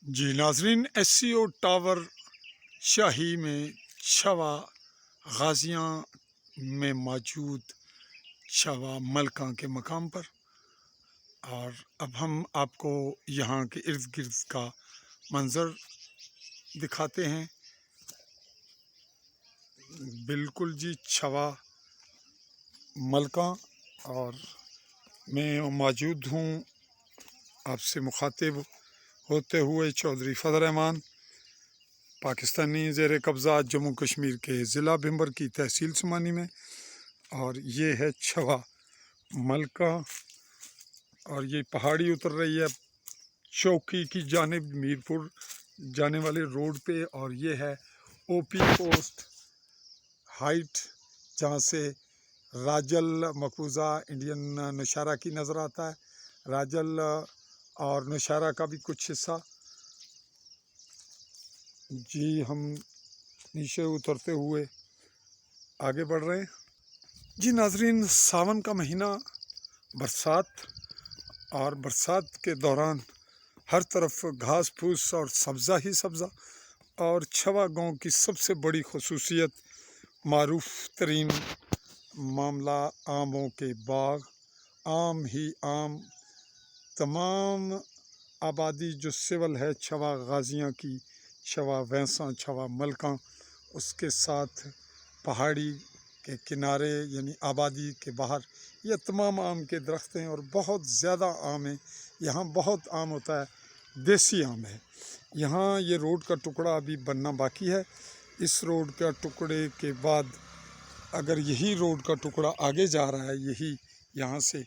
جی ناظرین، S C او tower شاہی میں چھوا غازیاں میں موجود چھوا ملکہ کے مقام پر، اور اب ہم آپ کو یہاں کے ارد گرد کا منظر دکھاتے ہیں۔ بالکل جی چھوا ملکہ، اور میں موجود ہوں آپ سے مخاطب ہوتے ہوئے چودھری فضل رحمان، پاکستانی زیر قبضہ جموں کشمیر کے ضلع بھمبر کی تحصیل سمانی میں، اور یہ ہے چھوا ملکہ، اور یہ پہاڑی اتر رہی ہے چوکی کی جانب میرپور جانے والے روڈ پہ، اور یہ ہے او پی پوسٹ ہائٹ، جہاں سے راجل مقبوضہ انڈین نوشہرہ کی نظر آتا ہے، راجل اور نوشہرہ کا بھی کچھ حصہ۔ جی ہم نیچے اترتے ہوئے آگے بڑھ رہے ہیں۔ جی ناظرین، ساون کا مہینہ، برسات، اور برسات کے دوران ہر طرف گھاس پھوس اور سبزہ ہی سبزہ، اور چھوا گاؤں کی سب سے بڑی خصوصیت، معروف ترین معاملہ آموں کے باغ، آم ہی آم، تمام آبادی جو سول ہے چھوا غازیاں کی، چھوا وینساں، چھوا ملکاں، اس کے ساتھ پہاڑی کے کنارے یعنی آبادی کے باہر یہ تمام آم کے درخت ہیں، اور بہت زیادہ آم ہیں یہاں، بہت آم ہوتا ہے، دیسی آم ہے یہاں۔ یہ روڈ کا ٹکڑا ابھی بننا باقی ہے، اس روڈ کا ٹکڑے کے بعد اگر یہی روڈ کا ٹکڑا آگے جا رہا ہے، یہی یہاں سے،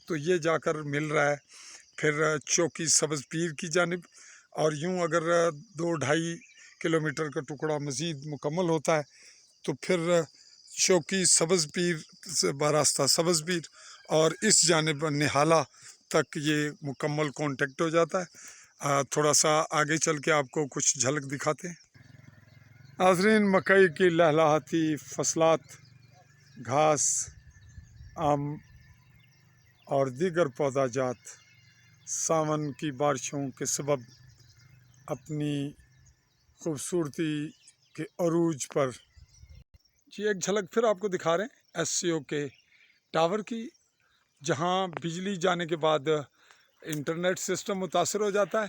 تو یہ جا کر مل رہا ہے پھر چوکی سبز پیر کی جانب، اور یوں اگر 2-2.5 کلومیٹر کا ٹکڑا مزید مکمل ہوتا ہے تو پھر چوکی سبز پیر سے براستہ سبز پیر اور اس جانب نہالہ تک یہ مکمل کانٹیکٹ ہو جاتا ہے۔ تھوڑا سا آگے چل کے آپ کو کچھ جھلک دکھاتے ہیں۔ ناظرین، مکئی کی لہلہاتی فصلات، گھاس، آم اور دیگر پودا جات ساون کی بارشوں کے سبب اپنی خوبصورتی کے عروج پر۔ جی ایک جھلک پھر آپ کو دکھا رہے ہیں ایس سی او کے ٹاور کی، جہاں بجلی جانے کے بعد انٹرنیٹ سسٹم متاثر ہو جاتا ہے۔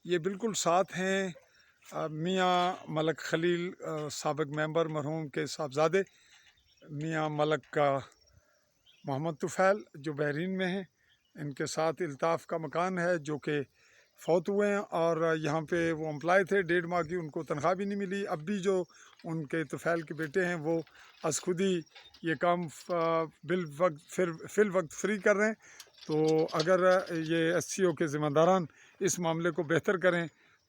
یہ بالکل ساتھ ہیں میاں ملک خلیل، سابق ممبر مرحوم کے صاحبزادے میاں ملک کا محمد طفیل جو بحرین میں ہیں، ان کے ساتھ الطاف کا مکان ہے جو کہ فوت ہوئے ہیں، اور یہاں پہ وہ امپلائی تھے 1.5 ماہ کی، ان کو تنخواہ بھی نہیں ملی۔ اب بھی جو ان کے طفیل کے بیٹے ہیں وہ از خود ہی یہ کام فی الوقت فری کر رہے ہیں، تو اگر یہ ایس سی او کے ذمہ داران اس معاملے کو بہتر کریں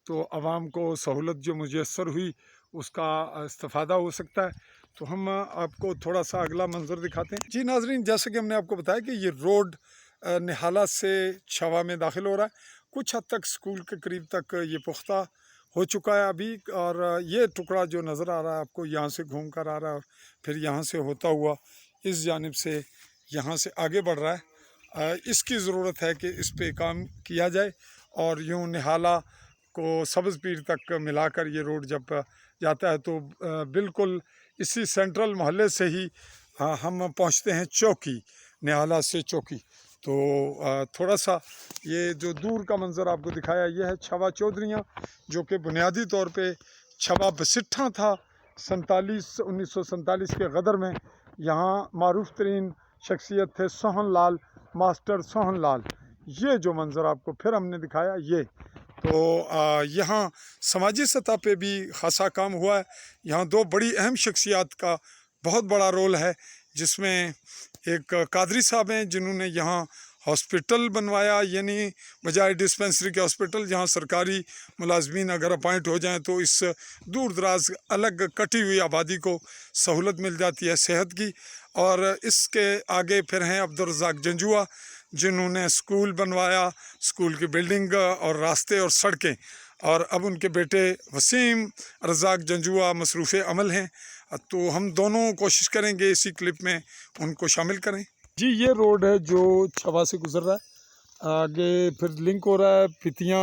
تو عوام کو سہولت جو میسر ہوئی اس کا استفادہ ہو سکتا ہے۔ تو ہم آپ کو تھوڑا سا اگلا منظر دکھاتے ہیں۔ جی ناظرین، جیسا کہ ہم نے آپ کو بتایا کہ یہ روڈ نہالہ سے چھوا میں داخل ہو رہا ہے، کچھ حد تک سکول کے قریب تک یہ پختہ ہو چکا ہے ابھی، اور یہ ٹکڑا جو نظر آ رہا ہے آپ کو یہاں سے گھوم کر آ رہا ہے، اور پھر یہاں سے ہوتا ہوا اس جانب سے یہاں سے آگے بڑھ رہا ہے۔ اس کی ضرورت ہے کہ اس پہ کام کیا جائے، اور یوں نہالہ کو سبز پیر تک ملا کر یہ روڈ جب جاتا ہے تو بالکل اسی سینٹرل محلے سے ہی ہم پہنچتے ہیں چوکی، نہالہ سے چوکی۔ تو تھوڑا سا یہ جو دور کا منظر آپ کو دکھایا یہ ہے چھوا چودھریاں، جو کہ بنیادی طور پہ چھوا بسٹھاں تھا 1947 کے غدر میں۔ یہاں معروف ترین شخصیت تھے سوہن لال، ماسٹر سوہن لال۔ یہ جو منظر آپ کو پھر ہم نے دکھایا یہ، تو یہاں سماجی سطح پہ بھی خاصا کام ہوا ہے۔ یہاں 2 بڑی اہم شخصیات کا بہت بڑا رول ہے، جس میں ایک قادری صاحب ہیں جنہوں نے یہاں ہاسپٹل بنوایا، یعنی بجائے ڈسپنسری کے ہاسپٹل جہاں سرکاری ملازمین اگر اپائنٹ ہو جائیں تو اس دور دراز الگ کٹی ہوئی آبادی کو سہولت مل جاتی ہے صحت کی۔ اور اس کے آگے پھر ہیں عبدالرزاق جنجوعہ، جنہوں نے اسکول بنوایا، اسکول کی بلڈنگ اور راستے اور سڑکیں، اور اب ان کے بیٹے وسیم رزاق جنجوعہ مصروف عمل ہیں، تو ہم دونوں کوشش کریں گے اسی کلپ میں ان کو شامل کریں۔ جی یہ روڈ ہے جو چھوا سے گزر رہا ہے، آگے پھر لنک ہو رہا ہے پتیاں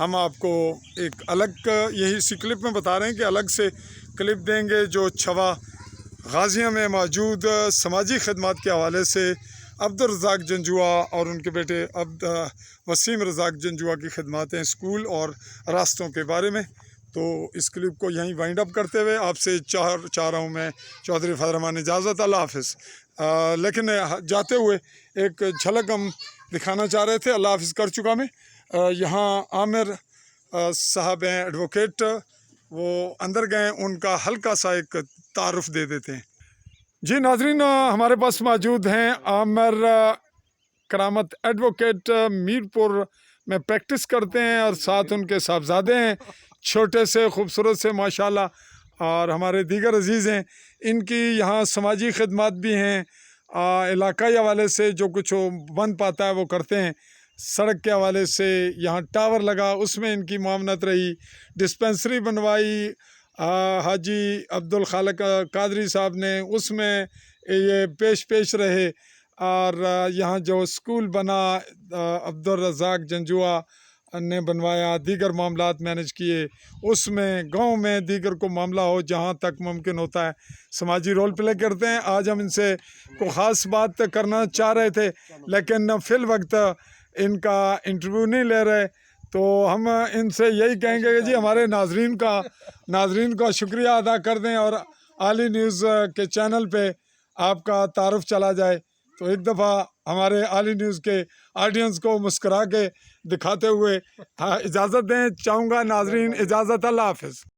ہم آپ کو ایک الگ یہی اسی کلپ میں بتا رہے ہیں کہ الگ سے کلپ دیں گے جو چھوا غازیہ میں موجود سماجی خدمات کے حوالے سے عبدالرزاق جنجوعہ اور ان کے بیٹے وسیم رزاق جنجوعہ کی خدمات ہیں اسکول اور راستوں کے بارے میں. تو اس کلپ کو یہیں وائنڈ اپ کرتے ہوئے آپ سے چاہ رہا ہوں میں چودھری فضل الرحمان اجازت. اللہ حافظ. لیکن جاتے ہوئے ایک جھلک ہم دکھانا چاہ رہے تھے. اللہ حافظ کر چکا میں. یہاں عامر صاحب ہیں ایڈوکیٹ، وہ اندر گئے، ان کا ہلکا سا ایک تعارف دے دیتے ہیں. جی ناظرین، ہمارے پاس موجود ہیں عامر کرامت ایڈوکیٹ، میر پور میں پریکٹس کرتے ہیں اور ساتھ ان کے صاحبزادے ہیں، چھوٹے سے خوبصورت سے ماشاءاللہ، اور ہمارے دیگر عزیز ہیں. ان کی یہاں سماجی خدمات بھی ہیں، علاقائی حوالے سے جو کچھ بن پاتا ہے وہ کرتے ہیں. سڑک کے حوالے سے یہاں ٹاور لگا، اس میں ان کی معاونت رہی. ڈسپنسری بنوائی حاجی عبدالخالق قادری صاحب نے، اس میں یہ پیش رہے. اور یہاں جو اسکول بنا عبدالرزاق جنجوعہ نے بنوایا، دیگر معاملات مینج کیے، اس میں گاؤں میں دیگر کو معاملہ ہو جہاں تک ممکن ہوتا ہے سماجی رول پلے کرتے ہیں. آج ہم ان سے کوئی خاص بات کرنا چاہ رہے تھے لیکن فی الوقت ان کا انٹرویو نہیں لے رہے، تو ہم ان سے یہی کہیں گے کہ جی ہمارے ناظرین کا شکریہ ادا کر دیں اور عالی نیوز کے چینل پہ آپ کا تعارف چلا جائے. تو ایک دفعہ ہمارے عالی نیوز کے آڈینس کو مسکرا کے دکھاتے ہوئے اجازت دیں چاہوں گا. ناظرین اجازت. اللہ حافظ.